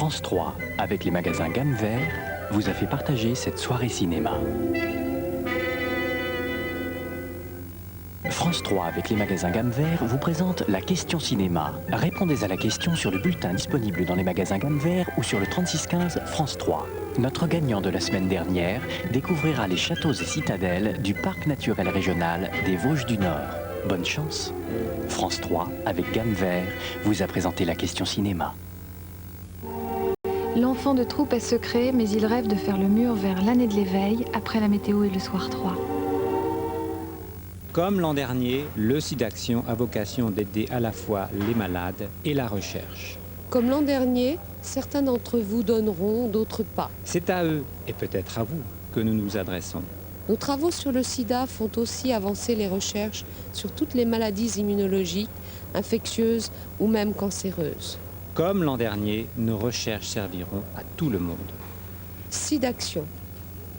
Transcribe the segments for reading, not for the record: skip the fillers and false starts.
France 3, avec les magasins Gamme Vert, vous a fait partager cette soirée cinéma. France 3, avec les magasins Gamme Vert, vous présente la question cinéma. Répondez à la question sur le bulletin disponible dans les magasins Gamme Vert ou sur le 3615 France 3. Notre gagnant de la semaine dernière découvrira les châteaux et citadelles du parc naturel régional des Vosges du Nord. Bonne chance. France 3, avec Gamme Vert, vous a présenté la question cinéma. L'enfant de troupe est secret, mais il rêve de faire le mur vers l'année de l'éveil, après la météo et le soir 3. Comme l'an dernier, le SIDAction a vocation d'aider à la fois les malades et la recherche. Comme l'an dernier, certains d'entre vous donneront, d'autres pas. C'est à eux, et peut-être à vous, que nous nous adressons. Nos travaux sur le sida font aussi avancer les recherches sur toutes les maladies immunologiques, infectieuses ou même cancéreuses. Comme l'an dernier, nos recherches serviront à tout le monde. SIDAction.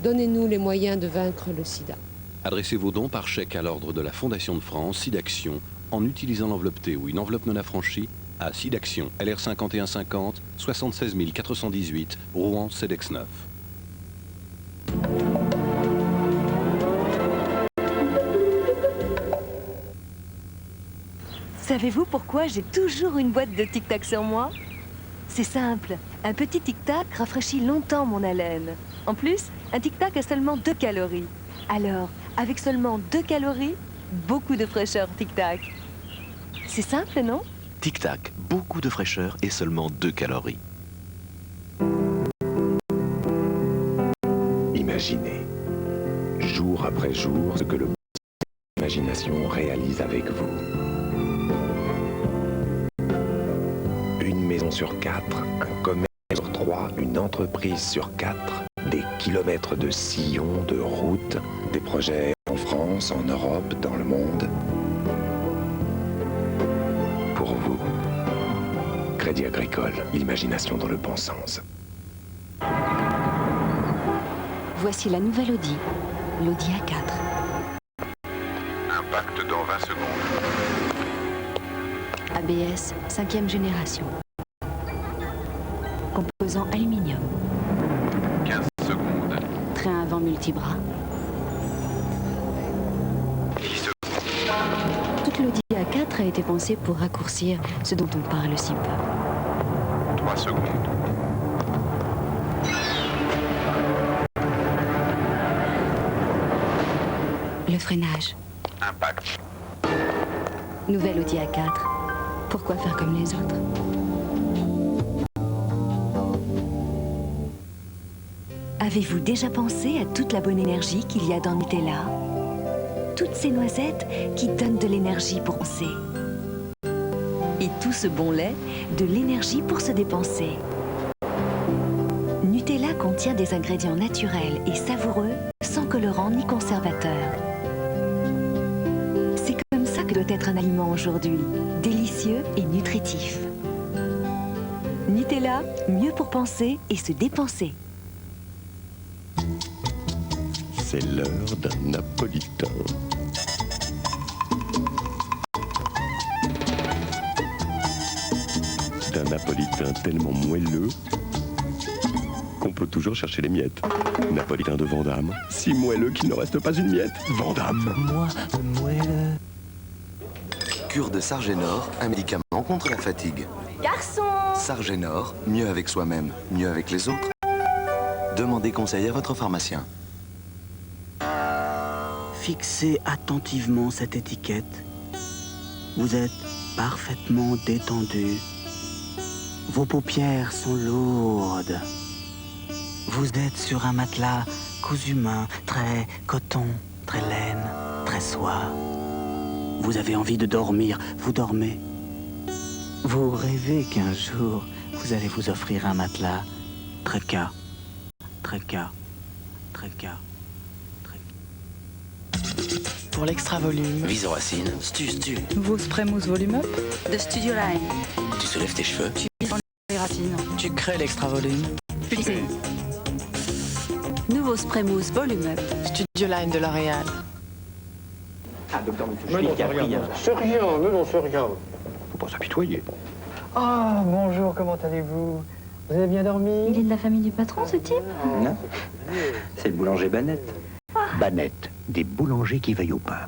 Donnez-nous les moyens de vaincre le sida. Adressez vos dons par chèque à l'ordre de la Fondation de France, SIDAction, en utilisant l'enveloppe T ou une enveloppe non affranchie à SIDAction, LR 5150, 76 418, Rouen, CEDEX 9. Savez-vous pourquoi j'ai toujours une boîte de Tic Tac sur moi? C'est simple, un petit Tic Tac rafraîchit longtemps mon haleine. En plus, un Tic Tac a seulement 2 calories. Alors, avec seulement 2 calories, beaucoup de fraîcheur Tic Tac. C'est simple, non? Tic Tac, beaucoup de fraîcheur et seulement 2 calories. Imaginez, jour après jour, ce que l'imagination réalise avec vous. Une maison sur 4, un commerce sur 3, une entreprise sur 4, des kilomètres de sillons, de routes, des projets en France, en Europe, dans le monde. Pour vous, Crédit Agricole, l'imagination dans le bon sens. Voici la nouvelle Audi, l'Audi A4. Impact dans 20 secondes. ABS 5e génération. Composant aluminium. 15 secondes. Train avant multibras. 10 secondes. Toute l'Audi A4 a été pensée pour raccourcir ce dont on parle si peu. 3 secondes. Le freinage. Impact. Nouvelle Audi A4. Pourquoi faire comme les autres? Avez-vous déjà pensé à toute la bonne énergie qu'il y a dans Nutella? Toutes ces noisettes qui donnent de l'énergie pour penser. Et tout ce bon lait, de l'énergie pour se dépenser. Nutella contient des ingrédients naturels et savoureux, sans colorant ni conservateur. C'est comme ça que doit être un aliment aujourd'hui, délicieux et nutritif. Nutella, mieux pour penser et se dépenser. C'est l'heure d'un napolitain. D'un napolitain tellement moelleux qu'on peut toujours chercher les miettes. Napolitain de Vandame, si moelleux qu'il ne reste pas une miette. Vandame. Moi, moelleux. Cure de Sargénor, un médicament contre la fatigue. Garçon! Sargénor, mieux avec soi-même, mieux avec les autres. Demandez conseil à votre pharmacien. Fixez attentivement cette étiquette. Vous êtes parfaitement détendu. Vos paupières sont lourdes. Vous êtes sur un matelas cousu main, très coton, très laine, très soie. Vous avez envie de dormir, vous dormez. Vous rêvez qu'un jour, vous allez vous offrir un matelas Tréca, Tréca, Tréca. Pour l'extra volume. Visoracine. Stu. Nouveau spray mousse volume up. De Studio Line. Tu soulèves tes cheveux. Tu vis dans les racines. Tu crées l'extra volume. Putain. Nouveau spray mousse volume up. Studio Line de L'Oréal. Ah, docteur c'est rien, non, c'est rien. Faut pas s'apitoyer. Ah, bonjour, comment allez-vous? Vous avez bien dormi? Il est de la famille du patron, ce type? Non, c'est le boulanger Banette. Banette, des boulangers qui veillent au pain.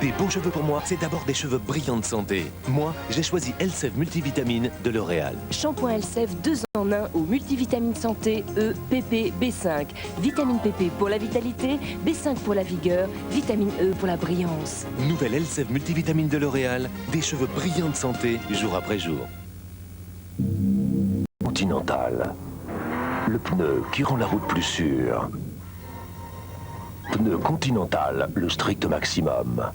Des beaux cheveux pour moi, c'est d'abord des cheveux brillants de santé. Moi, j'ai choisi Elseve Multivitamine de L'Oréal. Shampoing Elseve 2 en 1 ou multivitamine santé E, PP, B5. Vitamine PP pour la vitalité, B5 pour la vigueur, vitamine E pour la brillance. Nouvelle Elseve Multivitamine de L'Oréal, des cheveux brillants de santé jour après jour. Continental, le pneu qui rend la route plus sûre. Pneu Continental, le strict maximum.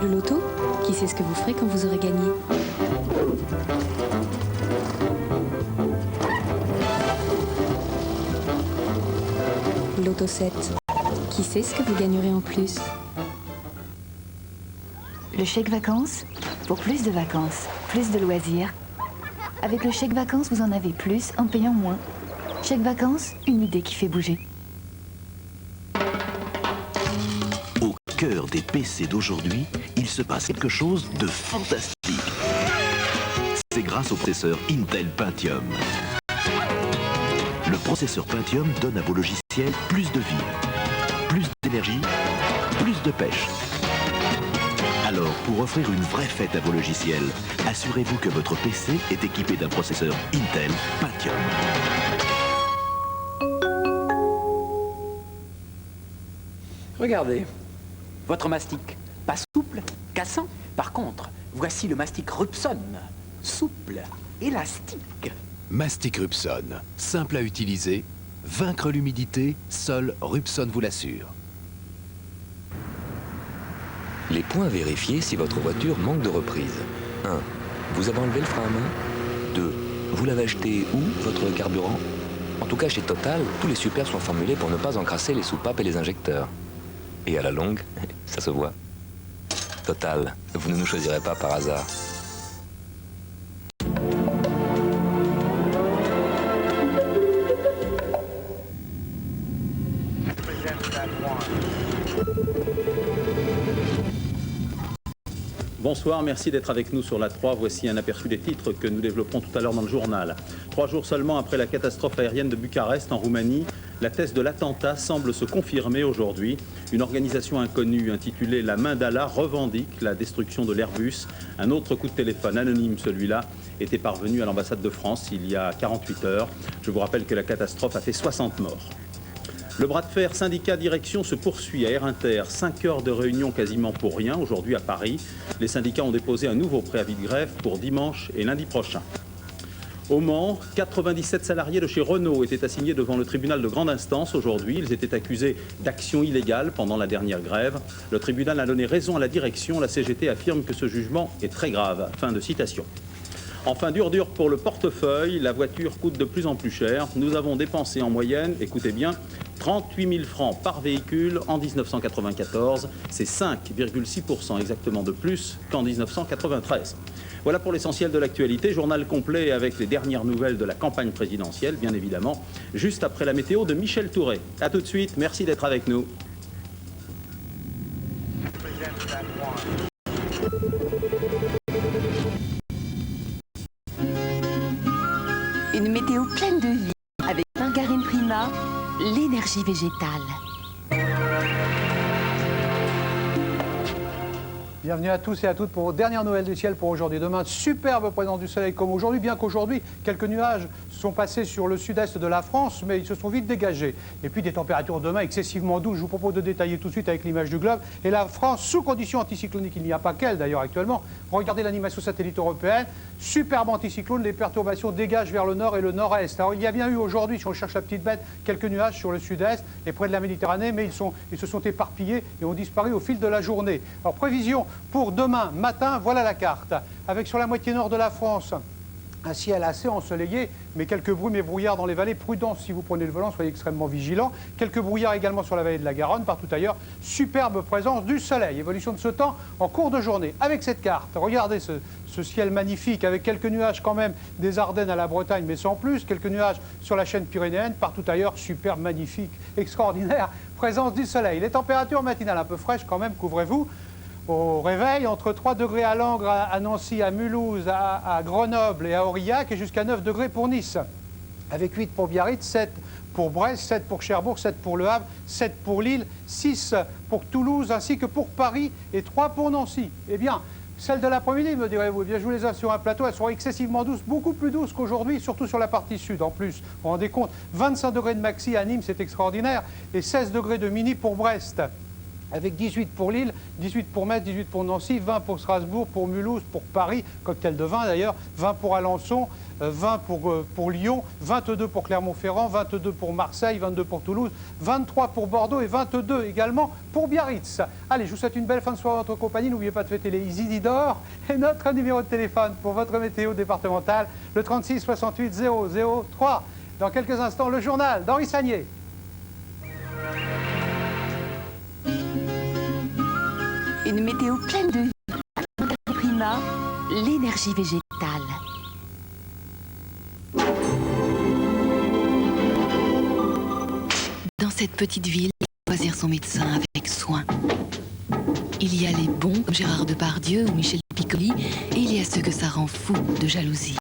Le loto? Qui sait ce que vous ferez quand vous aurez gagné? Loto 7. Qui sait ce que vous gagnerez en plus? Le chèque vacances, pour plus de vacances, plus de loisirs. Avec le chèque vacances, vous en avez plus en payant moins. Chèque vacances, une idée qui fait bouger. Au cœur des PC d'aujourd'hui, il se passe quelque chose de fantastique. C'est grâce au processeur Intel Pentium. Le processeur Pentium donne à vos logiciels plus de vie, plus d'énergie, plus de pêche. Alors, pour offrir une vraie fête à vos logiciels, assurez-vous que votre PC est équipé d'un processeur Intel Pentium. Regardez, votre mastic, pas souple, cassant. Par contre, voici le mastic Rupson, souple, élastique. Mastic Rupson, simple à utiliser, vaincre l'humidité, seul Rupson vous l'assure. Les points à vérifier si votre voiture manque de reprise. 1. Vous avez enlevé le frein à main. 2. Vous l'avez acheté où, votre carburant? En tout cas, chez Total, tous les supers sont formulés pour ne pas encrasser les soupapes et les injecteurs. Et à la longue, ça se voit. Total, vous ne nous choisirez pas par hasard. Bonsoir, merci d'être avec nous sur la 3. Voici un aperçu des titres que nous développerons tout à l'heure dans le journal. 3 jours seulement après la catastrophe aérienne de Bucarest en Roumanie, la thèse de l'attentat semble se confirmer aujourd'hui. Une organisation inconnue intitulée La Main d'Allah revendique la destruction de l'Airbus. Un autre coup de téléphone anonyme, celui-là, était parvenu à l'ambassade de France il y a 48 heures. Je vous rappelle que la catastrophe a fait 60 morts. Le bras de fer syndicat-direction se poursuit à Air Inter. 5 heures de réunion quasiment pour rien aujourd'hui à Paris. Les syndicats ont déposé un nouveau préavis de grève pour dimanche et lundi prochain. Au Mans, 97 salariés de chez Renault étaient assignés devant le tribunal de grande instance aujourd'hui. Ils étaient accusés d'action illégale pendant la dernière grève. Le tribunal a donné raison à la direction. La CGT affirme que ce jugement est très grave. Fin de citation. Enfin, dur pour le portefeuille, la voiture coûte de plus en plus cher. Nous avons dépensé en moyenne, écoutez bien, 38 000 francs par véhicule en 1994. C'est 5,6% exactement de plus qu'en 1993. Voilà pour l'essentiel de l'actualité. Journal complet avec les dernières nouvelles de la campagne présidentielle, bien évidemment, juste après la météo de Michel Touré. A tout de suite, merci d'être avec nous. Une météo pleine de vie avec Margarine Prima, l'énergie végétale. Bienvenue à tous et à toutes pour vos dernières nouvelles du ciel pour aujourd'hui. Demain, superbe présence du soleil comme aujourd'hui, bien qu'aujourd'hui, quelques nuages sont passés sur le sud-est de la France, mais ils se sont vite dégagés. Et puis des températures demain excessivement douces. Je vous propose de détailler tout de suite avec l'image du globe. Et la France, sous conditions anticycloniques, il n'y a pas qu'elle d'ailleurs actuellement. Regardez l'animation satellite européenne. Superbe anticyclone, les perturbations dégagent vers le nord et le nord-est. Alors il y a bien eu aujourd'hui, si on cherche la petite bête, quelques nuages sur le sud-est et près de la Méditerranée, mais ils se sont éparpillés et ont disparu au fil de la journée. Alors prévision pour demain matin, voilà la carte. Avec sur la moitié nord de la France, Un ciel assez ensoleillé, mais quelques brumes et brouillards dans les vallées. Prudence si vous prenez le volant, soyez extrêmement vigilants. Quelques brouillards également sur la vallée de la Garonne, partout ailleurs. Superbe présence du soleil. Évolution de ce temps en cours de journée. Avec cette carte, regardez ce ciel magnifique, avec quelques nuages quand même des Ardennes à la Bretagne, mais sans plus. Quelques nuages sur la chaîne pyrénéenne, partout ailleurs. Superbe, magnifique, extraordinaire présence du soleil. Les températures matinales un peu fraîches quand même, couvrez-vous. Au réveil, entre 3 degrés à Langres, à Nancy, à Mulhouse, à Grenoble et à Aurillac, et jusqu'à 9 degrés pour Nice. Avec 8 pour Biarritz, 7 pour Brest, 7 pour Cherbourg, 7 pour Le Havre, 7 pour Lille, 6 pour Toulouse, ainsi que pour Paris, et 3 pour Nancy. Eh bien, celles de l'après-midi, me direz-vous, eh bien, je vous les ai sur un plateau, elles seront excessivement douces, beaucoup plus douces qu'aujourd'hui, surtout sur la partie sud. En plus, vous vous rendez compte, 25 degrés de maxi à Nîmes, c'est extraordinaire, et 16 degrés de mini pour Brest. Avec 18 pour Lille, 18 pour Metz, 18 pour Nancy, 20 pour Strasbourg, pour Mulhouse, pour Paris, cocktail de vin d'ailleurs, 20 pour Alençon, 20 pour Lyon, 22 pour Clermont-Ferrand, 22 pour Marseille, 22 pour Toulouse, 23 pour Bordeaux et 22 également pour Biarritz. Allez, je vous souhaite une belle fin de soirée en votre compagnie. N'oubliez pas de fêter les Isidore et notre numéro de téléphone pour votre météo départementale, le 36 68 003. Dans quelques instants, le journal d'Henri Sagnier. Une météo pleine de vie. Prima, l'énergie végétale. Dans cette petite ville, choisir son médecin avec soin. Il y a les bons comme Gérard Depardieu ou Michel Piccoli, et il y a ceux que ça rend fou de jalousie.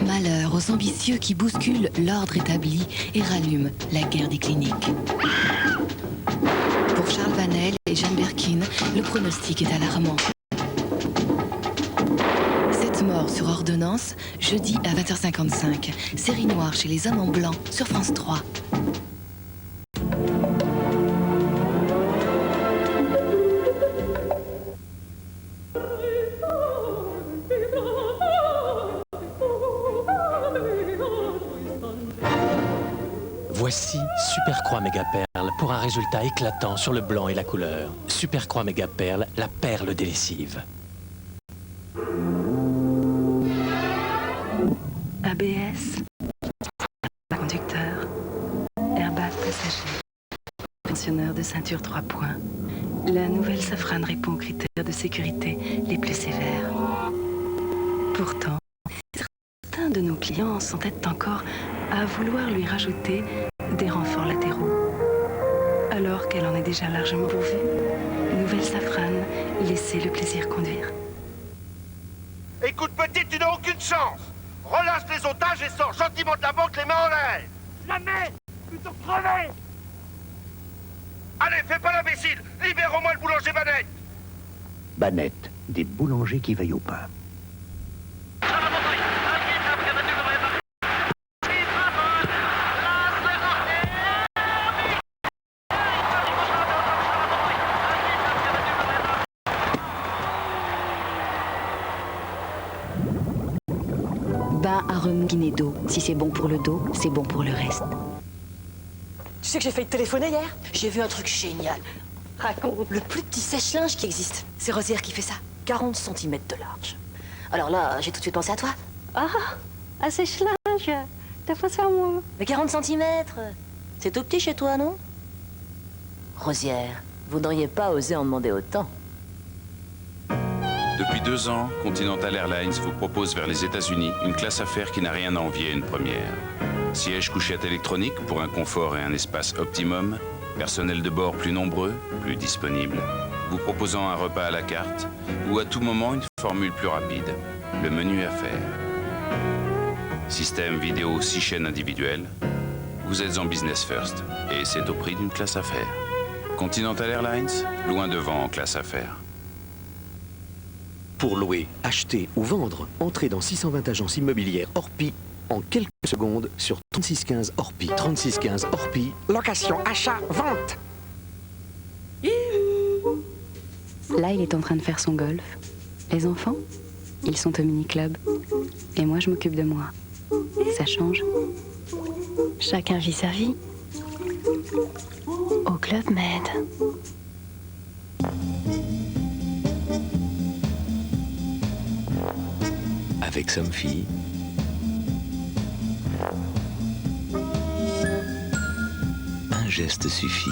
Malheur aux ambitieux qui bousculent l'ordre établi et rallument la guerre des cliniques. Pour Charles Vanel et Jeanne Berkin, le pronostic est alarmant. 7 morts sur ordonnance, jeudi à 20h55. Série noire chez les hommes en blanc sur France 3. Voici Supercroix Mégaperle pour un résultat éclatant sur le blanc et la couleur. Supercroix Mégaperle, la perle des lessives. ABS, conducteur, airbag passager, pensionneur de ceinture 3 points. La nouvelle Safran répond aux critères de sécurité les plus sévères. Pourtant, certains de nos clients s'entêtent encore à vouloir lui rajouter des renforts latéraux. Alors qu'elle en est déjà largement pourvue, nouvelle Safran, laissez le plaisir conduire. Écoute petite, tu n'as aucune chance. Relâche les otages et sors gentiment de la banque les mains en l'air. Jamais, plutôt crever. Allez, fais pas l'imbécile. Libère au moins le boulanger Banette. Banette, des boulangers qui veillent au pain. Bain à remous Guinédo. Si c'est bon pour le dos, c'est bon pour le reste. Tu sais que j'ai failli te téléphoner hier? J'ai vu un truc génial. Raconte. Le plus petit sèche-linge qui existe. C'est Rosière qui fait ça. 40 cm de large. Alors là, j'ai tout de suite pensé à toi. Ah, un sèche-linge. T'as pensé à moi? Mais 40 cm, c'est tout petit chez toi, non? Rosière, vous n'auriez pas osé en demander autant. Depuis 2 ans, Continental Airlines vous propose vers les États-Unis une classe affaires qui n'a rien à envier à une première. Siège couchette électronique pour un confort et un espace optimum, personnel de bord plus nombreux, plus disponible, vous proposant un repas à la carte ou à tout moment une formule plus rapide, le menu affaires. Système vidéo 6 chaînes individuelles, vous êtes en business first et c'est au prix d'une classe affaires. Continental Airlines, loin devant en classe affaires. Pour louer, acheter ou vendre, entrez dans 620 agences immobilières Orpi en quelques secondes sur 3615 Orpi. 3615 Orpi. Location, achat, vente. Là, il est en train de faire son golf. Les enfants, ils sont au mini-club. Et moi, je m'occupe de moi. Ça change. Chacun vit sa vie. Au Club Med. Avec Somfy, un geste suffit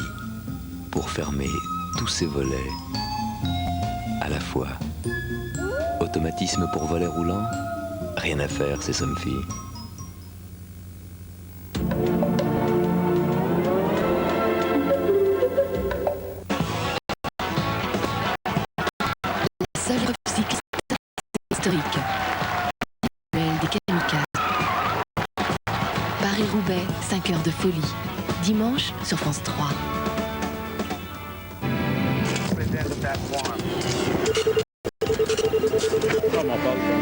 pour fermer tous ces volets à la fois. Automatisme pour volet roulant, rien à faire, c'est Somfy. Seule revue cycliste historique. Des kamikazes. Paris-Roubaix, 5 heures de folie. Dimanche sur France 3. Comment pas le temps.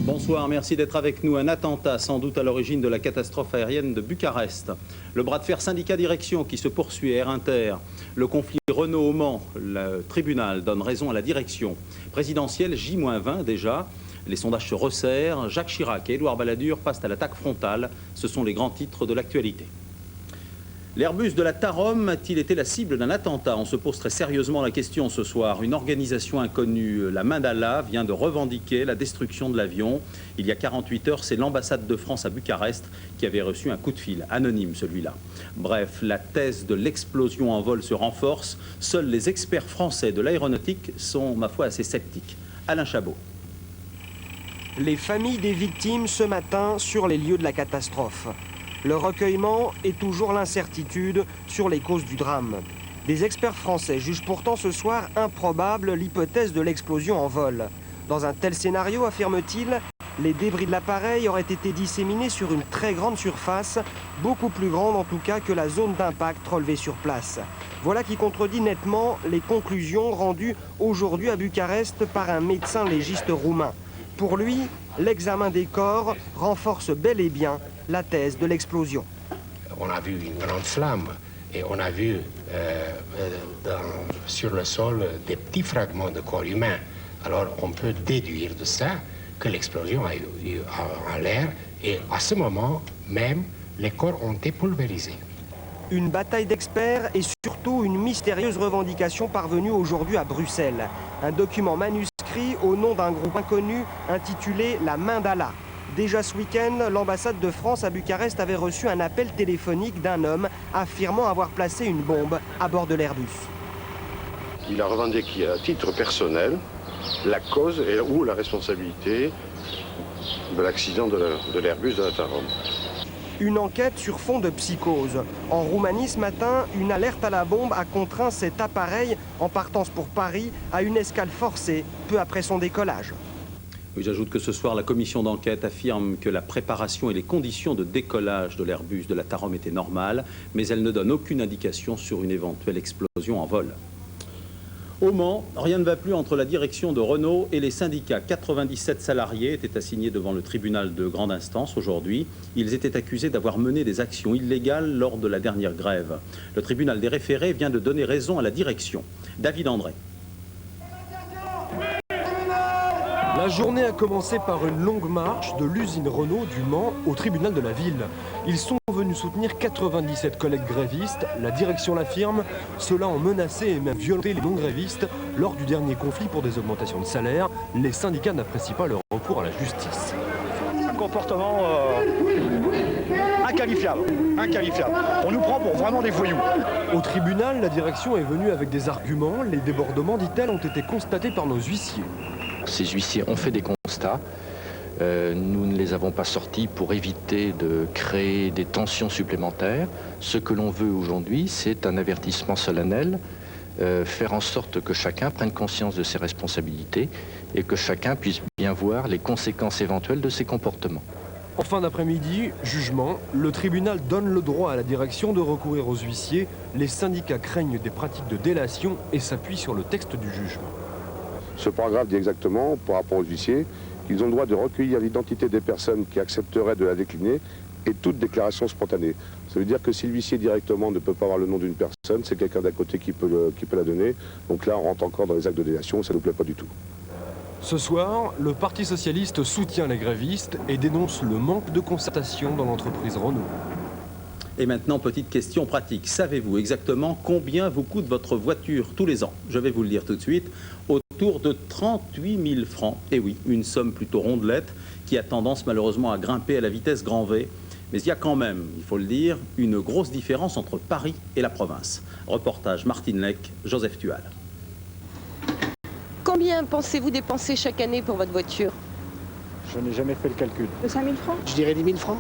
Bonsoir, merci d'être avec nous. Un attentat sans doute à l'origine de la catastrophe aérienne de Bucarest. Le bras de fer syndicat-direction qui se poursuit à Air Inter. Le conflit Renault au Mans. Le tribunal donne raison à la direction. Présidentielle J-20 déjà. Les sondages se resserrent. Jacques Chirac et Édouard Balladur passent à l'attaque frontale. Ce sont les grands titres de l'actualité. L'Airbus de la Tarom a-t-il été la cible d'un attentat? On se pose très sérieusement la question ce soir. Une organisation inconnue, la main d'Allah, vient de revendiquer la destruction de l'avion. Il y a 48 heures, c'est l'ambassade de France à Bucarest qui avait reçu un coup de fil, anonyme celui-là. Bref, la thèse de l'explosion en vol se renforce. Seuls les experts français de l'aéronautique sont, ma foi, assez sceptiques. Alain Chabot. Les familles des victimes ce matin sur les lieux de la catastrophe. Le recueillement est toujours l'incertitude sur les causes du drame. Des experts français jugent pourtant ce soir improbable l'hypothèse de l'explosion en vol. Dans un tel scénario, affirme-t-il, les débris de l'appareil auraient été disséminés sur une très grande surface, beaucoup plus grande en tout cas que la zone d'impact relevée sur place. Voilà qui contredit nettement les conclusions rendues aujourd'hui à Bucarest par un médecin légiste roumain. Pour lui, l'examen des corps renforce bel et bien la thèse de l'explosion. On a vu une grande flamme et on a vu sur le sol des petits fragments de corps humain. Alors on peut déduire de ça que l'explosion a eu en l'air et à ce moment même, les corps ont été pulvérisés. Une bataille d'experts et surtout une mystérieuse revendication parvenue aujourd'hui à Bruxelles. Un document manuscrit au nom d'un groupe inconnu intitulé « La main d'Allah ». Déjà ce week-end, l'ambassade de France à Bucarest avait reçu un appel téléphonique d'un homme affirmant avoir placé une bombe à bord de l'Airbus. Il a revendiqué à titre personnel la cause ou la responsabilité de l'accident de l'Airbus de la Tarom. Une enquête sur fond de psychose. En Roumanie ce matin, une alerte à la bombe a contraint cet appareil en partance pour Paris à une escale forcée peu après son décollage. Oui, j'ajoute que ce soir, la commission d'enquête affirme que la préparation et les conditions de décollage de l'Airbus de la Tarom étaient normales, mais elle ne donne aucune indication sur une éventuelle explosion en vol. Au Mans, rien ne va plus entre la direction de Renault et les syndicats. 97 salariés étaient assignés devant le tribunal de grande instance aujourd'hui. Ils étaient accusés d'avoir mené des actions illégales lors de la dernière grève. Le tribunal des référés vient de donner raison à la direction. David André. La journée a commencé par une longue marche de l'usine Renault du Mans au tribunal de la ville. Ils sont venus soutenir 97 collègues grévistes. La direction l'affirme, ceux-là ont menacé et même violenté les non-grévistes lors du dernier conflit pour des augmentations de salaire. Les syndicats n'apprécient pas leur recours à la justice. Un comportement inqualifiable. On nous prend pour vraiment des voyous. Au tribunal, la direction est venue avec des arguments. Les débordements, dit-elle, ont été constatés par nos huissiers. Ces huissiers ont fait des constats. Nous ne les avons pas sortis pour éviter de créer des tensions supplémentaires. Ce que l'on veut aujourd'hui, c'est un avertissement solennel, faire en sorte que chacun prenne conscience de ses responsabilités et que chacun puisse bien voir les conséquences éventuelles de ses comportements. En fin d'après-midi, jugement, le tribunal donne le droit à la direction de recourir aux huissiers. Les syndicats craignent des pratiques de délation et s'appuient sur le texte du jugement. Ce paragraphe dit exactement, par rapport aux huissiers, qu'ils ont le droit de recueillir l'identité des personnes qui accepteraient de la décliner et toute déclaration spontanée. Ça veut dire que si l'huissier directement ne peut pas avoir le nom d'une personne, c'est quelqu'un d'à côté qui peut la donner. Donc là, on rentre encore dans les actes de délation, ça ne nous plaît pas du tout. Ce soir, le Parti socialiste soutient les grévistes et dénonce le manque de concertation dans l'entreprise Renault. Et maintenant, petite question pratique. Savez-vous exactement combien vous coûte votre voiture tous les ans? Je vais vous le dire tout de suite. Autour de 38 000 francs. Et oui, une somme plutôt rondelette qui a tendance malheureusement à grimper à la vitesse grand V. Mais il y a quand même, il faut le dire, une grosse différence entre Paris et la province. Reportage Martine Lec, Joseph Tual. Combien pensez-vous dépenser chaque année pour votre voiture? Je n'ai jamais fait le calcul. De 5 000 francs? Je dirais 10 000 francs.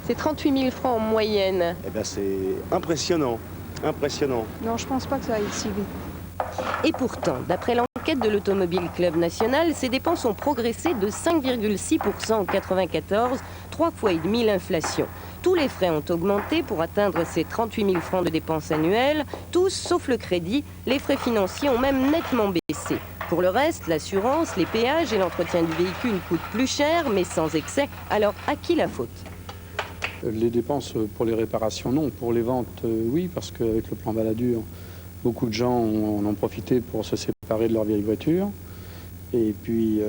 C'est 38 000 francs en moyenne. Eh bien, c'est impressionnant. Impressionnant. Non, je pense pas que ça aille si vite. Et pourtant, d'après l'enquête de l'Automobile Club National, ces dépenses ont progressé de 5,6% en 1994, 3 fois et demi l'inflation. Tous les frais ont augmenté pour atteindre ces 38 000 francs de dépenses annuelles, tous sauf le crédit. Les frais financiers ont même nettement baissé. Pour le reste, l'assurance, les péages et l'entretien du véhicule coûtent plus cher, mais sans excès. Alors, à qui la faute? Les dépenses pour les réparations, non. Pour les ventes, oui, parce qu'avec le plan Balladur, beaucoup de gens en ont profité pour se séparer de leur vieille voiture. Et puis,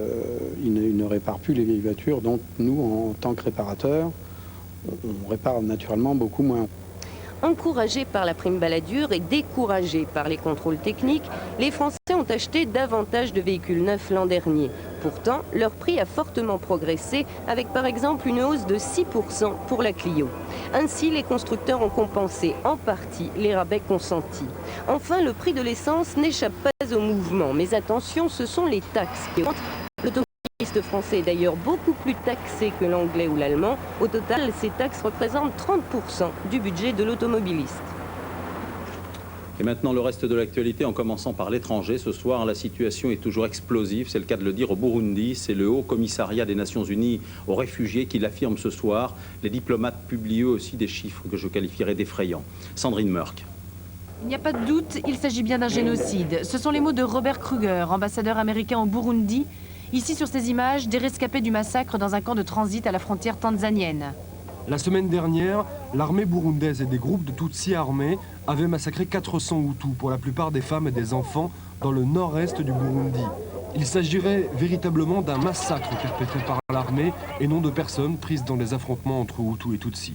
ils ne réparent plus les vieilles voitures. Donc, nous, en tant que réparateurs, on répare naturellement beaucoup moins. Encouragés par la prime Balladur et découragés par les contrôles techniques, les Français ont acheté davantage de véhicules neufs l'an dernier. Pourtant, leur prix a fortement progressé, avec par exemple une hausse de 6% pour la Clio. Ainsi, les constructeurs ont compensé en partie les rabais consentis. Enfin, le prix de l'essence n'échappe pas au mouvement. Mais attention, ce sont les taxes qui augmentent. L'automobiliste français est d'ailleurs beaucoup plus taxé que l'anglais ou l'allemand. Au total, ces taxes représentent 30% du budget de l'automobiliste. Et maintenant, le reste de l'actualité, en commençant par l'étranger. Ce soir, la situation est toujours explosive, c'est le cas de le dire, au Burundi. C'est le Haut Commissariat des Nations Unies aux réfugiés qui l'affirme ce soir. Les diplomates publient eux aussi des chiffres que je qualifierais d'effrayants. Sandrine Murk. Il n'y a pas de doute, il s'agit bien d'un génocide. Ce sont les mots de Robert Kruger, ambassadeur américain au Burundi. Ici, sur ces images, des rescapés du massacre dans un camp de transit à la frontière tanzanienne. La semaine dernière, l'armée burundaise et des groupes de Tutsis armés avaient massacré 400 Hutus, pour la plupart des femmes et des enfants, dans le nord-est du Burundi. Il s'agirait véritablement d'un massacre perpétré par l'armée et non de personnes prises dans des affrontements entre Hutus et Tutsis.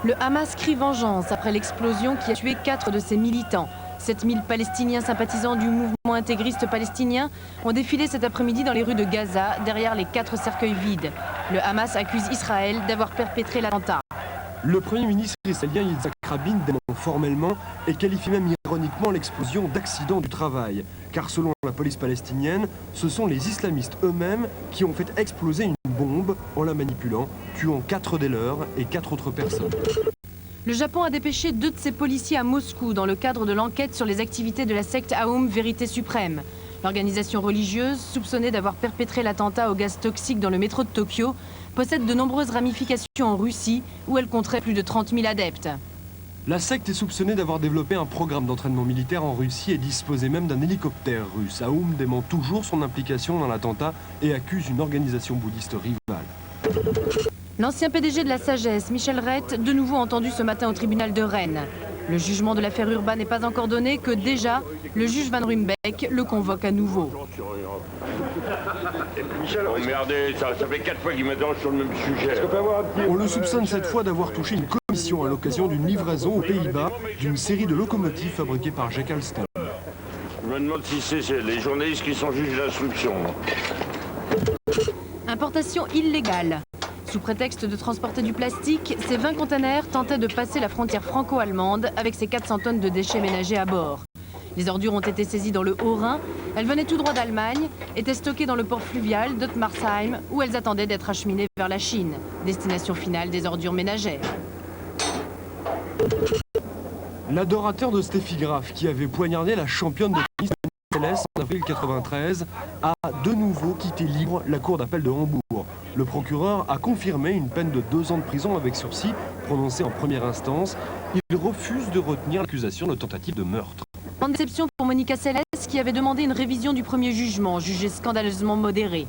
Le Hamas crie vengeance après l'explosion qui a tué 4 de ses militants. 7000 Palestiniens sympathisants du mouvement intégriste palestinien ont défilé cet après-midi dans les rues de Gaza, derrière les 4 cercueils vides. Le Hamas accuse Israël d'avoir perpétré l'attentat. Le Premier ministre israélien Yitzhak Rabin dément formellement et qualifie même ironiquement l'explosion d'accident du travail. Car selon la police palestinienne, ce sont les islamistes eux-mêmes qui ont fait exploser une bombe en la manipulant, tuant 4 des leurs et 4 autres personnes. Le Japon a dépêché 2 de ses policiers à Moscou dans le cadre de l'enquête sur les activités de la secte Aum Vérité Suprême. L'organisation religieuse, soupçonnée d'avoir perpétré l'attentat au gaz toxique dans le métro de Tokyo, possède de nombreuses ramifications en Russie, où elle compterait plus de 30 000 adeptes. La secte est soupçonnée d'avoir développé un programme d'entraînement militaire en Russie et disposait même d'un hélicoptère russe. Aum dément toujours son implication dans l'attentat et accuse une organisation bouddhiste rivale. L'ancien PDG de la Sagesse, Michel Rett, de nouveau entendu ce matin au tribunal de Rennes. Le jugement de l'affaire Urban n'est pas encore donné que déjà, le juge Van Ruymbeck le convoque à nouveau. Emmerdez, ça fait 4 fois qu'il m'interroge sur le même sujet. On le soupçonne cette fois d'avoir touché une commission à l'occasion d'une livraison aux Pays-Bas d'une série de locomotives fabriquées par Jacques Alstom. Je me demande si c'est les journalistes qui sont juges d'instruction. Importation illégale. Sous prétexte de transporter du plastique, ces 20 containers tentaient de passer la frontière franco-allemande avec ces 400 tonnes de déchets ménagers à bord. Les ordures ont été saisies dans le Haut-Rhin. Elles venaient tout droit d'Allemagne, étaient stockées dans le port fluvial d'Ottmarsheim, où elles attendaient d'être acheminées vers la Chine, destination finale des ordures ménagères. L'adorateur de Steffi Graf, qui avait poignardé la championne de tennis en avril 1993, a de nouveau quitté libre la cour d'appel de Hambourg. Le procureur a confirmé une peine de 2 ans de prison avec sursis prononcée en première instance. Il refuse de retenir l'accusation de tentative de meurtre. En déception pour Monica Seles, qui avait demandé une révision du premier jugement, jugé scandaleusement modéré.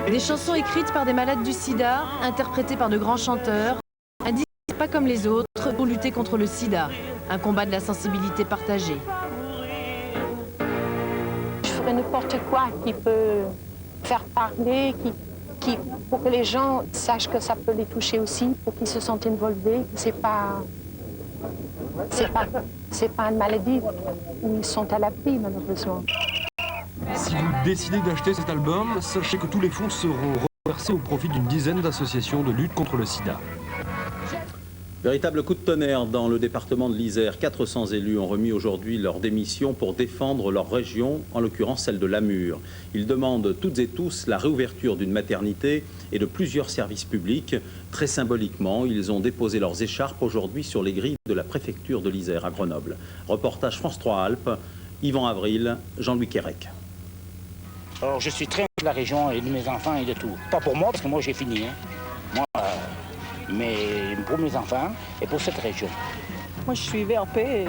Des chansons écrites par des malades du sida, interprétées par de grands chanteurs, un disque pas comme les autres pour lutter contre le sida, un combat de la sensibilité partagée. Je ferai n'importe quoi qui peut faire parler, qui puis pour que les gens sachent que ça peut les toucher aussi, pour qu'ils se sentent involvés, c'est pas une maladie où ils sont à l'abri, malheureusement. Si vous décidez d'acheter cet album, sachez que tous les fonds seront reversés au profit d'une dizaine d'associations de lutte contre le sida. Véritable coup de tonnerre dans le département de l'Isère. 400 élus ont remis aujourd'hui leur démission pour défendre leur région, en l'occurrence celle de Lamure. Ils demandent toutes et tous la réouverture d'une maternité et de plusieurs services publics. Très symboliquement, ils ont déposé leurs écharpes aujourd'hui sur les grilles de la préfecture de l'Isère à Grenoble. Reportage France 3 Alpes, Yvan Avril, Jean-Louis Quérec. Alors je suis très de la région et de mes enfants et de tout. Pas pour moi, parce que moi j'ai fini. Moi, mais pour mes enfants et pour cette région. Moi, je suis VRP et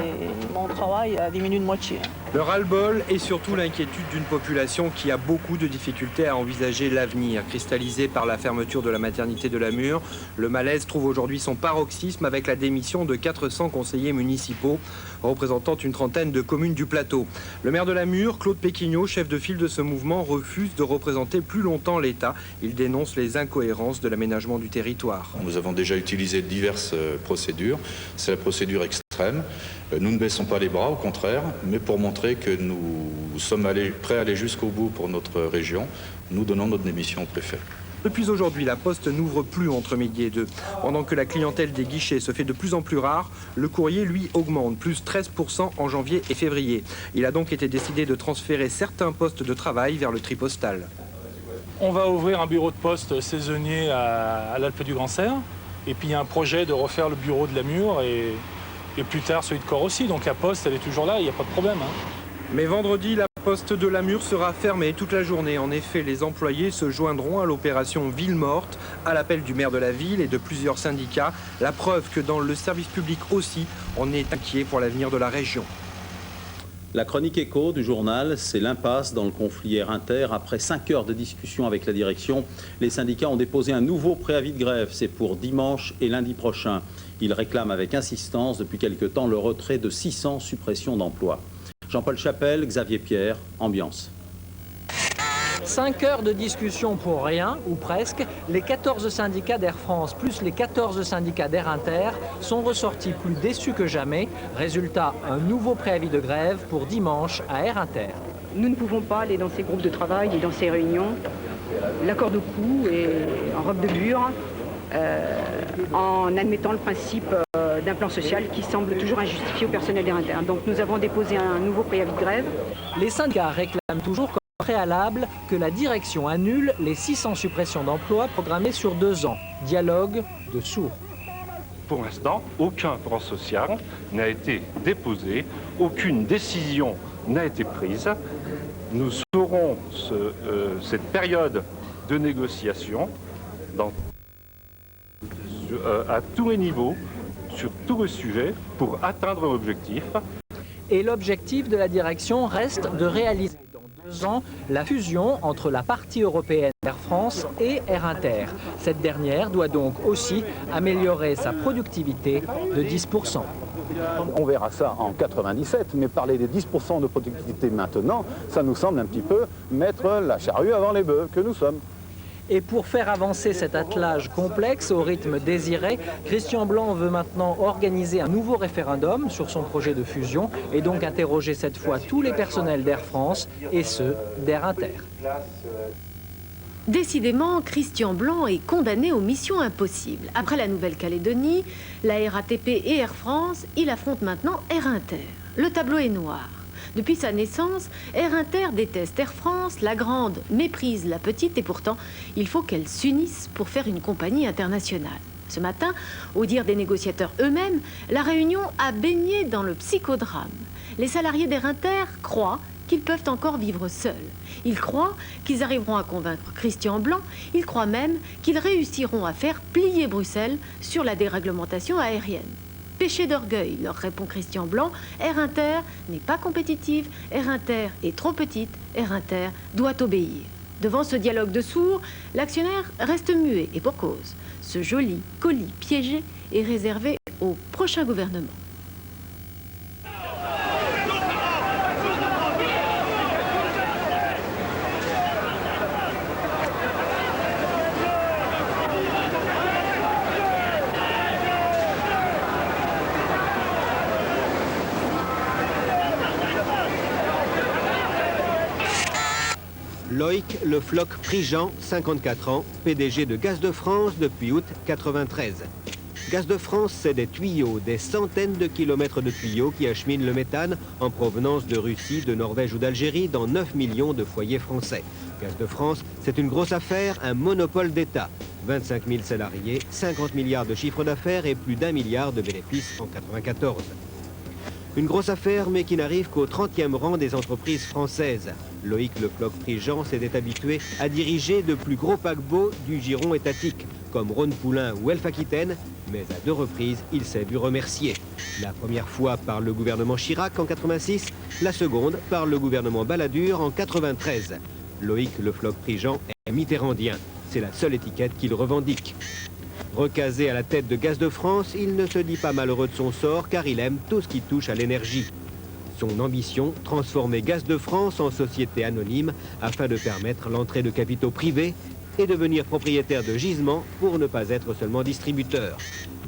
mon travail a diminué de moitié. Le ras-le-bol et surtout l'inquiétude d'une population qui a beaucoup de difficultés à envisager l'avenir. Cristallisé par la fermeture de la maternité de Lamure, le malaise trouve aujourd'hui son paroxysme avec la démission de 400 conseillers municipaux représentant une trentaine de communes du plateau. Le maire de Lamure, Claude Péquignot, chef de file de ce mouvement, refuse de représenter plus longtemps l'État. Il dénonce les incohérences de l'aménagement du territoire. Nous avons déjà utilisé diverses procédures. C'est la procédure extrême. Nous ne baissons pas les bras, au contraire, mais pour montrer que nous sommes prêts à aller jusqu'au bout pour notre région, nous donnons notre démission au préfet. Depuis aujourd'hui, la poste n'ouvre plus entre midi et 2. Pendant que la clientèle des guichets se fait de plus en plus rare, le courrier, lui, augmente, plus 13% en janvier et février. Il a donc été décidé de transférer certains postes de travail vers le tri postal. On va ouvrir un bureau de poste saisonnier à l'Alpe du Grand Serre. Et puis il y a un projet de refaire le bureau de Lamure et plus tard celui de Corps aussi. Donc la poste, elle est toujours là, il n'y a pas de problème. Mais vendredi, la poste de Lamure sera fermée toute la journée. En effet, les employés se joindront à l'opération Ville Morte, à l'appel du maire de la ville et de plusieurs syndicats. La preuve que dans le service public aussi, on est inquiet pour l'avenir de la région. La chronique écho du journal, c'est l'impasse dans le conflit Air-Inter. Après 5 heures de discussion avec la direction, les syndicats ont déposé un nouveau préavis de grève. C'est pour dimanche et lundi prochain. Ils réclament avec insistance depuis quelque temps le retrait de 600 suppressions d'emplois. Jean-Paul Chapelle, Xavier Pierre, Ambiance. 5 heures de discussion pour rien, ou presque. Les 14 syndicats d'Air France plus les 14 syndicats d'Air Inter sont ressortis plus déçus que jamais. Résultat, un nouveau préavis de grève pour dimanche à Air Inter. Nous ne pouvons pas aller dans ces groupes de travail et dans ces réunions, l'accord de cou et en robe de bure, en admettant le principe d'un plan social qui semble toujours injustifié au personnel d'Air Inter. Donc nous avons déposé un nouveau préavis de grève. Les syndicats réclament toujours comme préalable que la direction annule les 600 suppressions d'emplois programmées sur 2 ans. Dialogue de sourds. Pour l'instant, aucun plan social n'a été déposé, aucune décision n'a été prise. Nous aurons cette période de négociation à tous les niveaux, sur tous les sujets, pour atteindre l'objectif. Et l'objectif de la direction reste de réaliser dans 2 ans la fusion entre la partie européenne Air France et Air Inter. Cette dernière doit donc aussi améliorer sa productivité de 10%. On verra ça en 97, mais parler des 10% de productivité maintenant, ça nous semble un petit peu mettre la charrue avant les bœufs que nous sommes. Et pour faire avancer cet attelage complexe au rythme désiré, Christian Blanc veut maintenant organiser un nouveau référendum sur son projet de fusion et donc interroger cette fois tous les personnels d'Air France et ceux d'Air Inter. Décidément, Christian Blanc est condamné aux missions impossibles. Après la Nouvelle-Calédonie, la RATP et Air France, il affronte maintenant Air Inter. Le tableau est noir. Depuis sa naissance, Air Inter déteste Air France, la grande méprise la petite et pourtant, il faut qu'elles s'unissent pour faire une compagnie internationale. Ce matin, au dire des négociateurs eux-mêmes, la réunion a baigné dans le psychodrame. Les salariés d'Air Inter croient qu'ils peuvent encore vivre seuls. Ils croient qu'ils arriveront à convaincre Christian Blanc. Ils croient même qu'ils réussiront à faire plier Bruxelles sur la déréglementation aérienne. Péché d'orgueil, leur répond Christian Blanc. Air Inter n'est pas compétitive, Air Inter est trop petite, Air Inter doit obéir. Devant ce dialogue de sourds, l'actionnaire reste muet et pour cause. Ce joli colis piégé est réservé au prochain gouvernement. Loïc Le Floch Prigent, 54 ans, PDG de Gaz de France depuis août 93. Gaz de France, c'est des tuyaux, des centaines de kilomètres de tuyaux qui acheminent le méthane en provenance de Russie, de Norvège ou d'Algérie dans 9 millions de foyers français. Gaz de France, c'est une grosse affaire, un monopole d'État. 25 000 salariés, 50 milliards de chiffre d'affaires et plus d'1 milliard de bénéfices en 1994. Une grosse affaire, mais qui n'arrive qu'au 30e rang des entreprises françaises. Loïc Le Floch Prigent s'était habitué à diriger de plus gros paquebots du giron étatique, comme Rhône-Poulain ou Elf-Aquitaine, mais à 2 reprises, il s'est vu remercier. La première fois par le gouvernement Chirac en 86, la seconde par le gouvernement Balladur en 93. Loïc Le Floch Prigent est mitterrandien. C'est la seule étiquette qu'il revendique. Recasé à la tête de Gaz de France, il ne se dit pas malheureux de son sort car il aime tout ce qui touche à l'énergie. Son ambition, transformer Gaz de France en société anonyme afin de permettre l'entrée de capitaux privés et devenir propriétaire de gisements pour ne pas être seulement distributeur.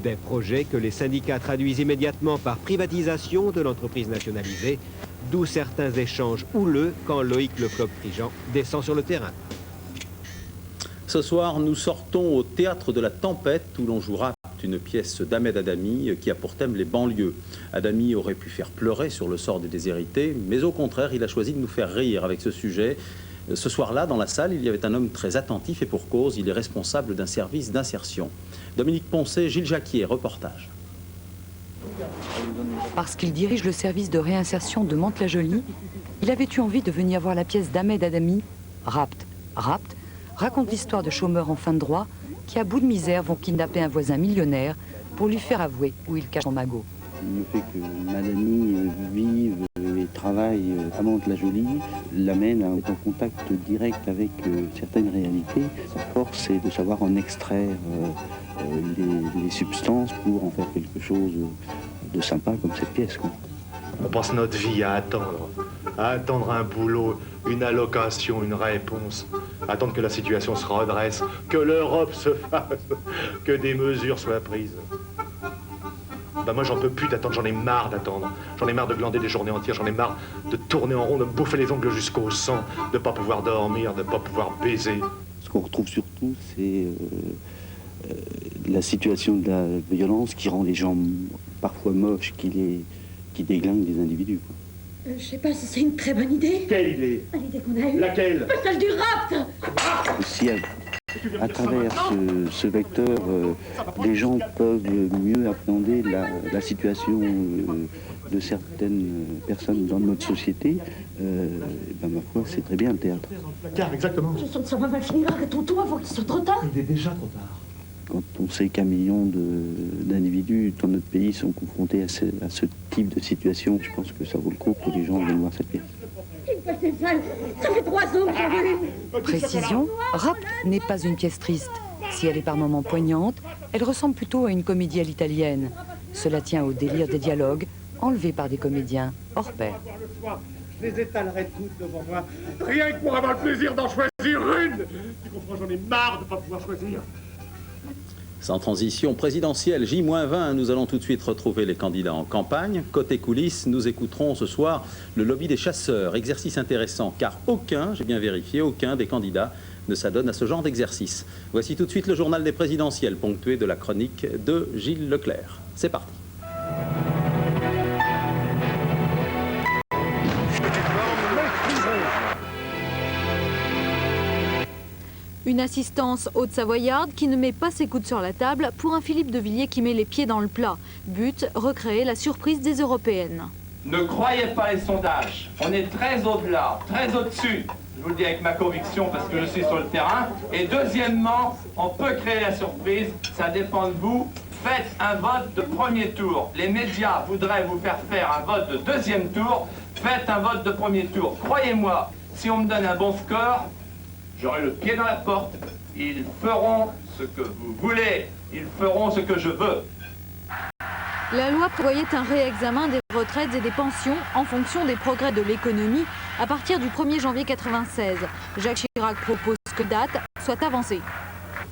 Des projets que les syndicats traduisent immédiatement par privatisation de l'entreprise nationalisée, d'où certains échanges houleux quand Loïc Le Floch Prigent descend sur le terrain. Ce soir, nous sortons au Théâtre de la Tempête où l'on jouera une pièce d'Ahmed Adami qui a pour thème les banlieues. Adami aurait pu faire pleurer sur le sort des déshérités, mais au contraire, il a choisi de nous faire rire avec ce sujet. Ce soir-là, dans la salle, il y avait un homme très attentif et pour cause, il est responsable d'un service d'insertion. Dominique Poncet, Gilles Jacquier, reportage. Parce qu'il dirige le service de réinsertion de Mantes-la-Jolie, il avait eu envie de venir voir la pièce d'Ahmed Adami, Rapt. Rapt raconte l'histoire de chômeurs en fin de droit qui, à bout de misère, vont kidnapper un voisin millionnaire pour lui faire avouer où il cache son magot. Le fait que Madani vive et travaille à Mantes-la-Jolie l'amène à être en contact direct avec certaines réalités. Sa force, c'est de savoir en extraire les substances pour en faire quelque chose de sympa comme cette pièce, quoi. On passe notre vie à attendre un boulot, une allocation, une réponse, attendre que la situation se redresse, que l'Europe se fasse, que des mesures soient prises. Ben moi j'en peux plus d'attendre, j'en ai marre d'attendre. J'en ai marre de glander des journées entières, j'en ai marre de tourner en rond, de me bouffer les ongles jusqu'au sang, de pas pouvoir dormir, de pas pouvoir baiser. Ce qu'on retrouve surtout, c'est la situation de la violence qui rend les gens parfois moches, qui déglingue des individus, quoi. Je sais pas si c'est une très bonne idée. Quelle idée? L'idée qu'on a eue. Laquelle? Celle du rapt. Si à travers ce vecteur, les gens peuvent mieux appréhender la situation de certaines personnes dans notre société, ben, ma foi, c'est très bien le théâtre. Car exactement. Je sens que ça va mal finir avec ton tour avant qu'il soit trop tard. Il est déjà trop tard. Quand on sait qu'un million d'individus dans notre pays sont confrontés à ce type de situation, je pense que ça vaut le coup que les gens viennent voir cette pièce. Ça fait 3 ans que j'en veux une. Précision, Rapt n'est pas une pièce triste. Si elle est par moments poignante, elle ressemble plutôt à une comédie à l'italienne. Cela tient au délire des dialogues, enlevés par des comédiens hors pair. Je les étalerai toutes devant moi, rien que pour avoir le plaisir d'en choisir une. Tu comprends, j'en ai marre de ne pas pouvoir choisir. Sans transition présidentielle J-20, nous allons tout de suite retrouver les candidats en campagne. Côté coulisses, nous écouterons ce soir le lobby des chasseurs. Exercice intéressant, car aucun, j'ai bien vérifié, aucun des candidats ne s'adonne à ce genre d'exercice. Voici tout de suite le journal des présidentielles, ponctué de la chronique de Gilles Leclerc. C'est parti. Une assistance haute-savoyarde qui ne met pas ses coudes sur la table pour un Philippe de Villiers qui met les pieds dans le plat. But, recréer la surprise des européennes. Ne croyez pas les sondages. On est très au-delà, très au-dessus. Je vous le dis avec ma conviction parce que je suis sur le terrain. Et deuxièmement, on peut créer la surprise. Ça dépend de vous. Faites un vote de premier tour. Les médias voudraient vous faire un vote de deuxième tour. Faites un vote de premier tour. Croyez-moi, si on me donne un bon score, j'aurai le pied dans la porte. Ils feront ce que vous voulez. Ils feront ce que je veux. La loi prévoyait un réexamen des retraites et des pensions en fonction des progrès de l'économie à partir du 1er janvier 1996. Jacques Chirac propose que date soit avancée.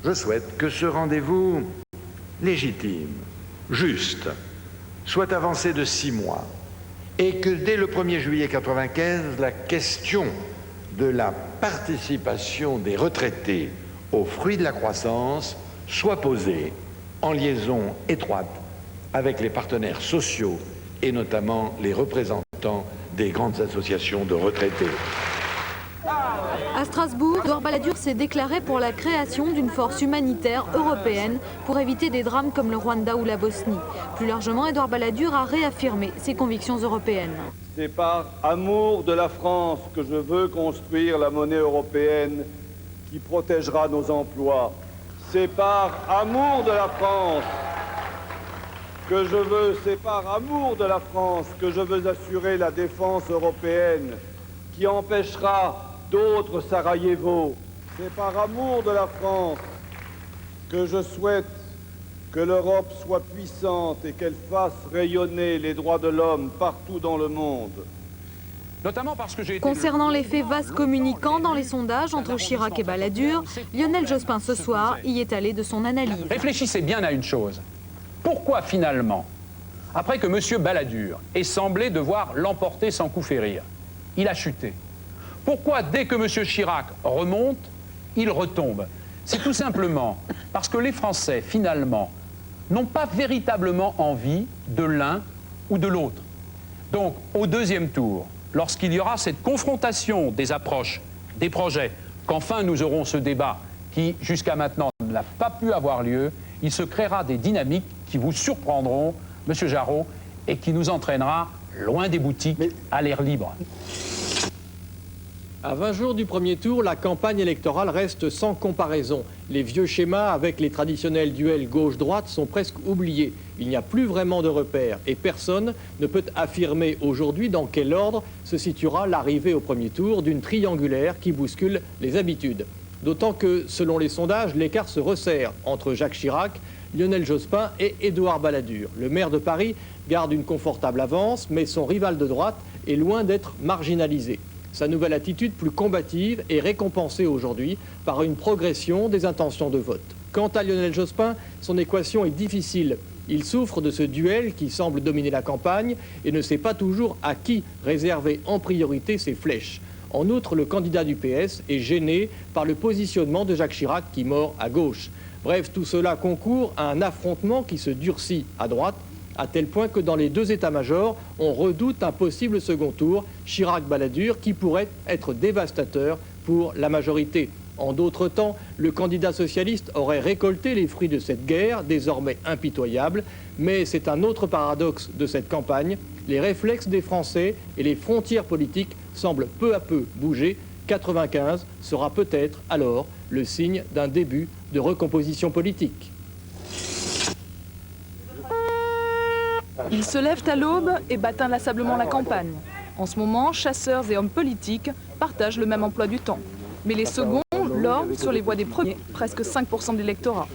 Je souhaite que ce rendez-vous légitime, juste, soit avancé de 6 mois et que dès le 1er juillet 1995, la question de la participation des retraités aux fruits de la croissance soit posée en liaison étroite avec les partenaires sociaux et notamment les représentants des grandes associations de retraités. À Strasbourg, Édouard Balladur s'est déclaré pour la création d'une force humanitaire européenne pour éviter des drames comme le Rwanda ou la Bosnie. Plus largement, Édouard Balladur a réaffirmé ses convictions européennes. C'est par amour de la France que je veux construire la monnaie européenne qui protégera nos emplois. C'est par amour de la France que je veux, assurer la défense européenne qui empêchera d'autres Sarajevo. C'est par amour de la France que je souhaite que l'Europe soit puissante et qu'elle fasse rayonner les droits de l'homme partout dans le monde. Notamment parce que j'ai été... Concernant l'effet vase communicant dans les sondages entre Chirac et Balladur, Lionel Jospin ce soir y est allé de son analyse. Réfléchissez bien à une chose. Pourquoi finalement, après que M. Balladur ait semblé devoir l'emporter sans coup férir, il a chuté? Pourquoi dès que M. Chirac remonte, il retombe? C'est tout simplement parce que les Français, finalement, n'ont pas véritablement envie de l'un ou de l'autre. Donc, au deuxième tour, lorsqu'il y aura cette confrontation des approches, des projets, qu'enfin nous aurons ce débat qui, jusqu'à maintenant, n'a pas pu avoir lieu, il se créera des dynamiques qui vous surprendront, M. Jarreau, et qui nous entraînera loin des boutiques, à l'air libre. À 20 jours du premier tour, la campagne électorale reste sans comparaison. Les vieux schémas avec les traditionnels duels gauche-droite sont presque oubliés. Il n'y a plus vraiment de repères et personne ne peut affirmer aujourd'hui dans quel ordre se situera l'arrivée au premier tour d'une triangulaire qui bouscule les habitudes. D'autant que, selon les sondages, l'écart se resserre entre Jacques Chirac, Lionel Jospin et Édouard Balladur. Le maire de Paris garde une confortable avance, mais son rival de droite est loin d'être marginalisé. Sa nouvelle attitude plus combative est récompensée aujourd'hui par une progression des intentions de vote. Quant à Lionel Jospin, son équation est difficile. Il souffre de ce duel qui semble dominer la campagne et ne sait pas toujours à qui réserver en priorité ses flèches. En outre, le candidat du PS est gêné par le positionnement de Jacques Chirac qui mord à gauche. Bref, tout cela concourt à un affrontement qui se durcit à droite, à tel point que dans les deux états-majors, on redoute un possible second tour, Chirac-Balladur, qui pourrait être dévastateur pour la majorité. En d'autres temps, le candidat socialiste aurait récolté les fruits de cette guerre, désormais impitoyable, mais c'est un autre paradoxe de cette campagne. Les réflexes des Français et les frontières politiques semblent peu à peu bouger. 95 sera peut-être alors le signe d'un début de recomposition politique. Ils se lèvent à l'aube et battent inlassablement la campagne. En ce moment, chasseurs et hommes politiques partagent le même emploi du temps. Mais les seconds lorgnent sur les voix des premiers, presque 5% de l'électorat.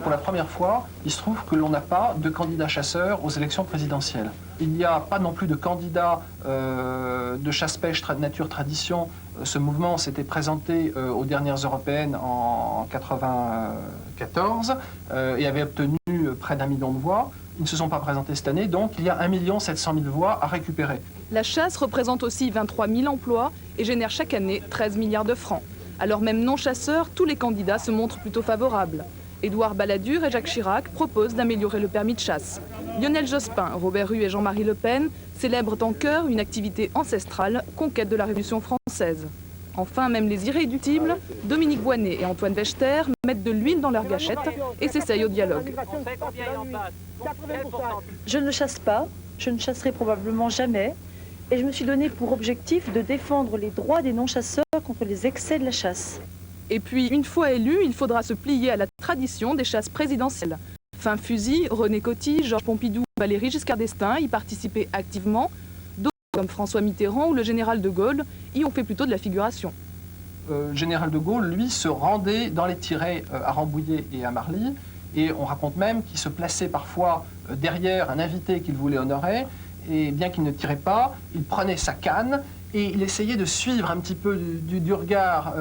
Pour la première fois, il se trouve que l'on n'a pas de candidat chasseur aux élections présidentielles. Il n'y a pas non plus de candidat de chasse-pêche nature tradition. Ce mouvement s'était présenté aux dernières européennes en 1994 et avait obtenu près d'1 million de voix. Ils ne se sont pas présentés cette année, donc il y a 1 700 000 voix à récupérer. La chasse représente aussi 23 000 emplois et génère chaque année 13 milliards de francs. Alors même non chasseurs, tous les candidats se montrent plutôt favorables. Édouard Balladur et Jacques Chirac proposent d'améliorer le permis de chasse. Lionel Jospin, Robert Rue et Jean-Marie Le Pen célèbrent en chœur une activité ancestrale, conquête de la Révolution française. Enfin, même les irréductibles, Dominique Voynet et Antoine Wechter mettent de l'huile dans leur gâchette et s'essayent au dialogue. Je ne chasse pas, je ne chasserai probablement jamais, et je me suis donné pour objectif de défendre les droits des non-chasseurs contre les excès de la chasse. Et puis, une fois élu, il faudra se plier à la tradition des chasses présidentielles. Fin fusil, René Coty, Georges Pompidou, Valéry Giscard d'Estaing y participaient activement. D'autres, comme François Mitterrand ou le général de Gaulle, y ont fait plutôt de la figuration. Le général de Gaulle, lui, se rendait dans les tirets à Rambouillet et à Marly, et on raconte même qu'il se plaçait parfois derrière un invité qu'il voulait honorer, et bien qu'il ne tirait pas, il prenait sa canne et il essayait de suivre un petit peu du regard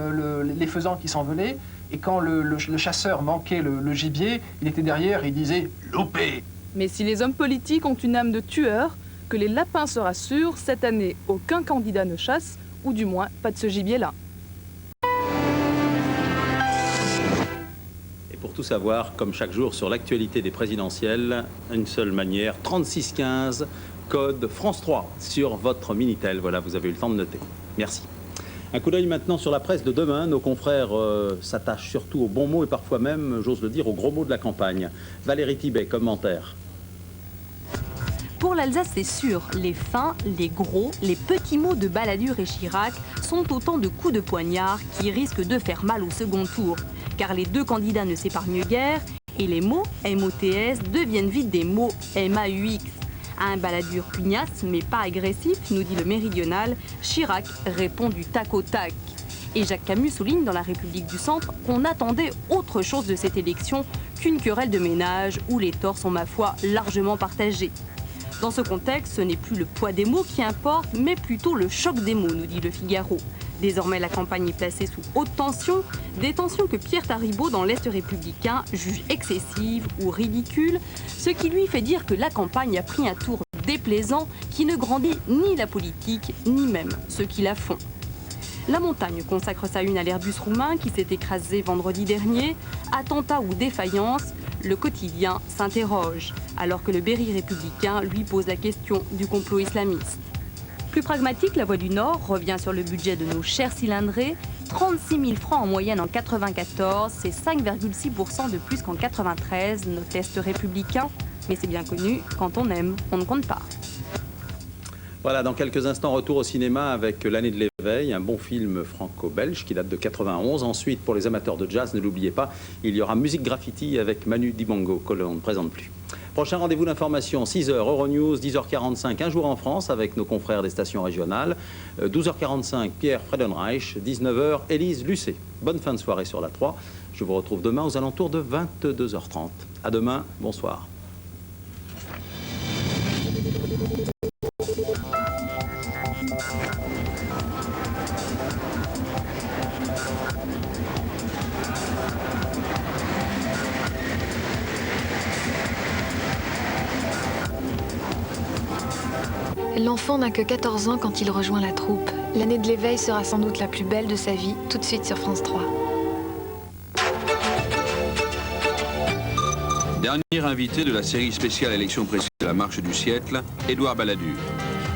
les faisans qui s'envolaient, et quand le chasseur manquait le gibier, il était derrière et il disait « loupé ». Mais si les hommes politiques ont une âme de tueur, que les lapins se rassurent, cette année, aucun candidat ne chasse, ou du moins pas de ce gibier-là. Et pour tout savoir, comme chaque jour sur l'actualité des présidentielles, une seule manière, 3615, code France 3 sur votre Minitel. Voilà, vous avez eu le temps de noter. Merci. Un coup d'œil maintenant sur la presse de demain. Nos confrères s'attachent surtout aux bons mots et parfois même, j'ose le dire, aux gros mots de la campagne. Valérie Thibet, commentaire. Pour l'Alsace, c'est sûr, les fins, les gros, les petits mots de Balladur et Chirac sont autant de coups de poignard qui risquent de faire mal au second tour. Car les deux candidats ne s'épargnent guère et les mots MOTS deviennent vite des mots MAUX. À un Balladur pugnace mais pas agressif, nous dit le Méridional, Chirac répond du tac au tac. Et Jacques Camus souligne dans La République du Centre qu'on attendait autre chose de cette élection qu'une querelle de ménage où les torts sont ma foi largement partagés. Dans ce contexte, ce n'est plus le poids des mots qui importe, mais plutôt le choc des mots, nous dit Le Figaro. Désormais, la campagne est placée sous haute tension, des tensions que Pierre Taribaud, dans l'Est républicain, juge excessives ou ridicules, ce qui lui fait dire que la campagne a pris un tour déplaisant qui ne grandit ni la politique, ni même ceux qui la font. La Montagne consacre sa une à l'Airbus roumain qui s'est écrasé vendredi dernier. Attentat ou défaillance, le quotidien s'interroge, alors que le Berry républicain lui pose la question du complot islamiste. Plus pragmatique, La Voix du Nord revient sur le budget de nos chers cylindrés. 36 000 francs en moyenne en 94, c'est 5,6% de plus qu'en 93, note l'Est républicain. Mais c'est bien connu, quand on aime, on ne compte pas. Voilà, dans quelques instants, retour au cinéma avec L'année de l'éveil, un bon film franco-belge qui date de 91. Ensuite, pour les amateurs de jazz, ne l'oubliez pas, il y aura Musique Graffiti avec Manu Dibango, que l'on ne présente plus. Prochain rendez-vous d'information, 6h, Euronews, 10h45, Un jour en France avec nos confrères des stations régionales. 12h45, Pierre Fredenreich, 19h, Élise Lucet. Bonne fin de soirée sur la 3. Je vous retrouve demain aux alentours de 22h30. À demain, bonsoir. L'enfant n'a que 14 ans quand il rejoint la troupe. L'année de l'éveil sera sans doute la plus belle de sa vie, tout de suite sur France 3. Dernier invité de la série spéciale élection présidentielle de la marche du siècle, Édouard Balladur.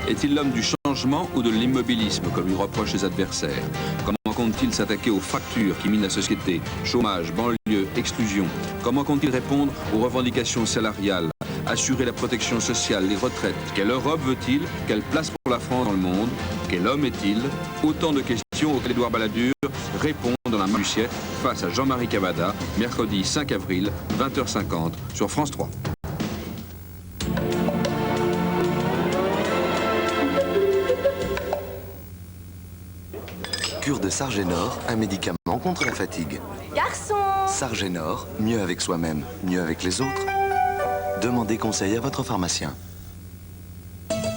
Est-il l'homme du changement ou de l'immobilisme, comme lui reprochent ses adversaires? Comment compte-t-il s'attaquer aux fractures qui minent la société? Chômage, banlieue, exclusion. Comment compte-t-il répondre aux revendications salariales? Assurer la protection sociale, les retraites? Quelle Europe veut-il? Quelle place pour la France dans le monde? Quel homme est-il? Autant de questions auxquelles Édouard Balladur répond dans la marche du siècle face à Jean-Marie Cavada, mercredi 5 avril, 20h50 sur France 3. Cure de Sargénor, un médicament contre la fatigue. Garçon! Sargénor, mieux avec soi-même, mieux avec les autres. Demandez conseil à votre pharmacien.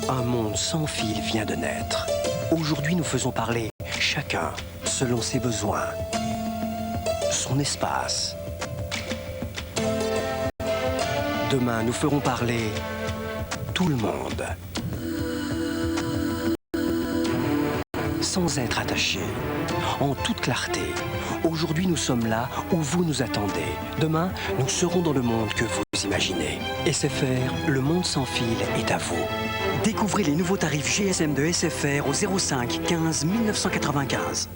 Un monde sans fil vient de naître. Aujourd'hui, nous faisons parler chacun selon ses besoins, son espace. Demain, nous ferons parler tout le monde. Sans être attaché, en toute clarté. Aujourd'hui, nous sommes là où vous nous attendez. Demain, nous serons dans le monde que vous imaginez. SFR, le monde sans fil est à vous. Découvrez les nouveaux tarifs GSM de SFR au 05 15 1995.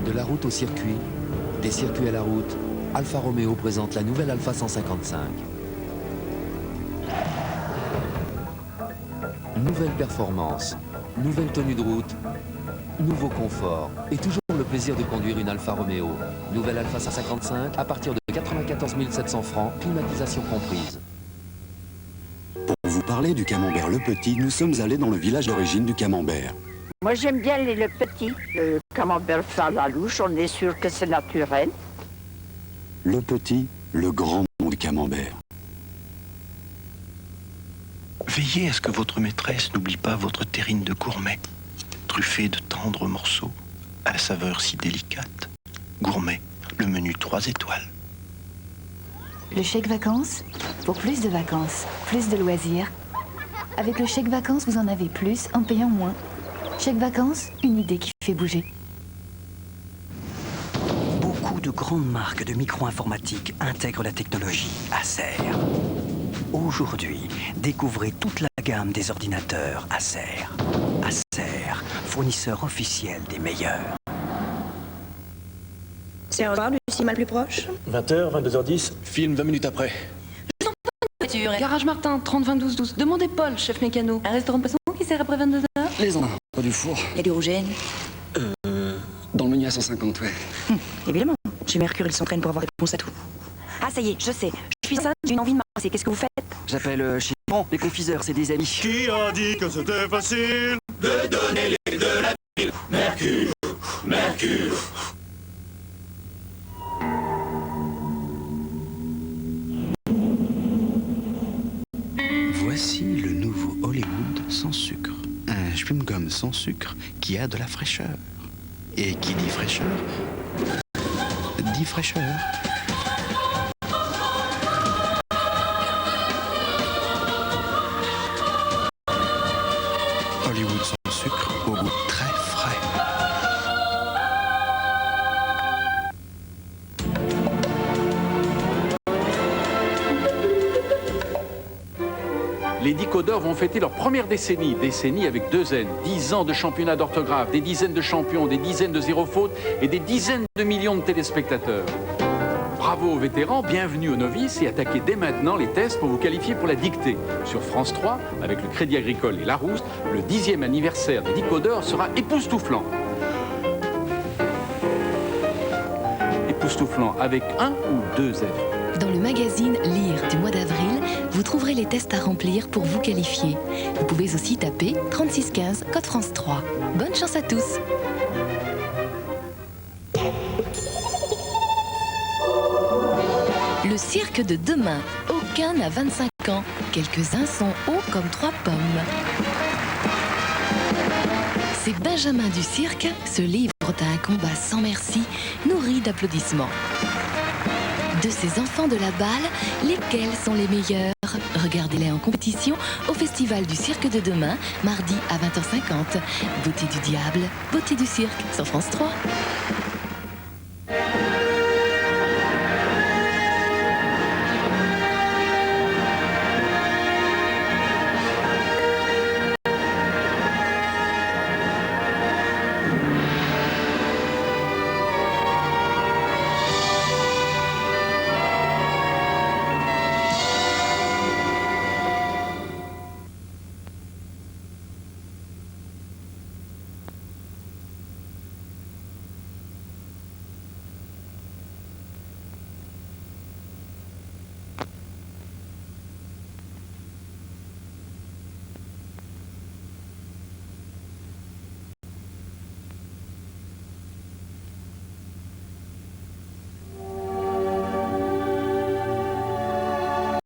De la route au circuit, des circuits à la route, Alfa Romeo présente la nouvelle Alfa 155. Nouvelle performance, nouvelle tenue de route, nouveau confort et toujours le plaisir de conduire une Alfa Romeo. Nouvelle Alfa 155 à partir de 94 700 francs, climatisation comprise. Pour vous parler du camembert Le Petit, nous sommes allés dans le village d'origine du camembert. Moi j'aime bien le petit, le camembert fait à la louche, on est sûr que c'est naturel. Le Petit, le grand nom du camembert. Veillez à ce que votre maîtresse n'oublie pas votre terrine de gourmet, truffée de tendres morceaux, à la saveur si délicate. Gourmet, le menu 3 étoiles. Le chèque vacances, pour plus de vacances, plus de loisirs. Avec le chèque vacances, vous en avez plus en payant moins. Chèque vacances, une idée qui fait bouger. Beaucoup de grandes marques de micro-informatique intègrent la technologie Acer. Aujourd'hui, découvrez toute la gamme des ordinateurs Acer. Acer, fournisseur officiel des meilleurs. C'est un revoir du cinéma le plus proche? 20h, 22h10, film 20 minutes après. Garage Martin, 30-20-12-12. Demandez Paul, chef mécano. Un restaurant de poisson qui sert après 22h? Les uns, pas du four. Il y a du rouge. Dans le menu à 150, ouais. Évidemment. Chez Mercure, ils s'entraînent pour avoir réponse à tout. Ah, ça y est, je sais. Je suis ça, j'ai une envie de m'arrêter. Qu'est-ce que vous faites? J'appelle chez Bon, les confiseurs, c'est des amis. Qui a dit que c'était facile de donner les de la ville? Mercure, Mercure. Voici le nouveau Hollywood sans sucre. Un chewing-gum sans sucre qui a de la fraîcheur. Et qui dit fraîcheur, dit fraîcheur. Hollywood sans sucre, au goût très frais. Les décodeurs vont fêter leur première décennie, décennie avec 2 N, 10 ans de championnat d'orthographe, des dizaines de champions, des dizaines de zéro faute et des dizaines de millions de téléspectateurs. Bravo aux vétérans, bienvenue aux novices et attaquez dès maintenant les tests pour vous qualifier pour la dictée. Sur France 3, avec le Crédit Agricole et Larousse, le 10e anniversaire des décodeurs sera époustouflant. Époustouflant avec 1 ou 2 F. Dans le magazine Lire du mois d'avril, vous trouverez les tests à remplir pour vous qualifier. Vous pouvez aussi taper 3615 code France 3. Bonne chance à tous! Le cirque de demain. Aucun n'a 25 ans. Quelques-uns sont hauts comme 3 pommes. C'est Benjamin du cirque se livre à un combat sans merci, nourri d'applaudissements. De ces enfants de la balle, lesquels sont les meilleurs? Regardez-les en compétition au Festival du Cirque de demain, mardi à 20h50. Beauté du diable, beauté du cirque sur France 3.